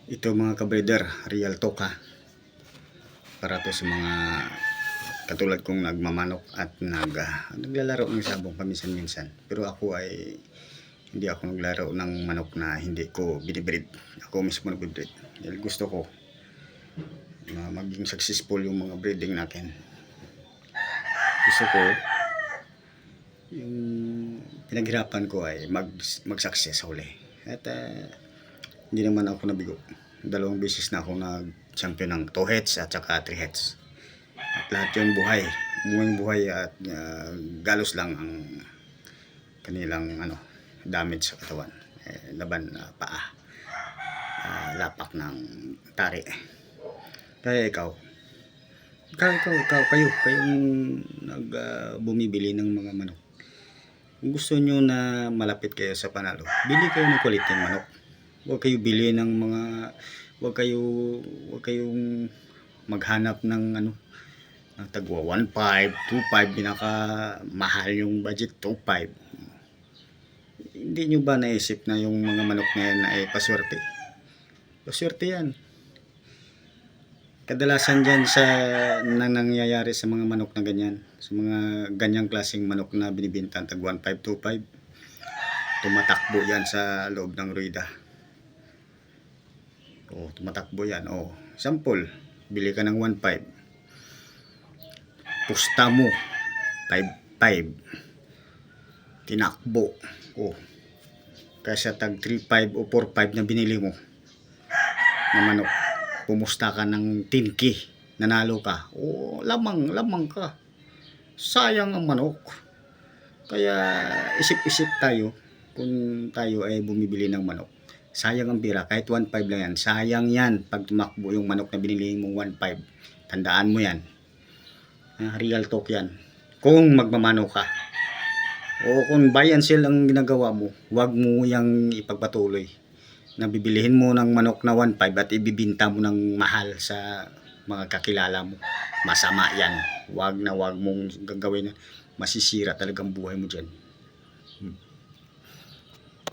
Ito mga kabreeder, real talk ha. Para to sa mga katulad kong nagmamanok at naglalaro ng sabong paminsan-minsan. Pero ako ay hindi ako naglaro ng manok na hindi ko binibreed. Ako mismo nagbibreed. Dahil gusto ko na maging successful yung mga breeding natin. Gusto ko yung pinaghirapan ko ay mag-success sa huli. At hindi naman ako nabigo. 2 beses na ako nag-champion ng 2 heads at saka 3 heads. At lahat yung buhay at galos lang ang kanilang damage sa katawan. Laban na paa, lapak ng tari. Kaya kayong bumibili ng mga manok. Kung gusto nyo na malapit kayo sa panalo, bili kayo ng quality manok. Huwag kayo bili ng mga huwag kayong maghanap ng tagwa 1.5, 2.5, pinaka mahal yung budget 2.5. Hindi nyo ba naisip na yung mga manok na yan ay paswerte? Paswerte yan. Kadalasan dyan nangyayari sa mga manok na ganyan, sa mga ganyang klaseng manok na binibinta tag 1.5, 2.5, tumatakbo yan sa loob ng rueda. Tumatakbo yan. Sample, bili ka ng 1.5, pusta mo 5.5, tinakbo kaysa tag 3.5 o 4.5 na binili mo na manok, pumusta ka ng 10K, nanalo ka, lamang ka, sayang ang manok. Kaya isip-isip tayo kung tayo ay bumibili ng manok. Sayang ang pira, kahit 1.5 lang yan, sayang yan pag tumakbo yung manok na binili mong 1.5. Tandaan mo yan. Real talk yan. Kung magmamano ka o kung buy and sell ang ginagawa mo, huwag mo yang ipagpatuloy na bibilihin mo ng manok na 1.5 at ibibinta mo ng mahal sa mga kakilala mo. Masama yan. Huwag mong gagawin. Masisira talagang buhay mo dyan.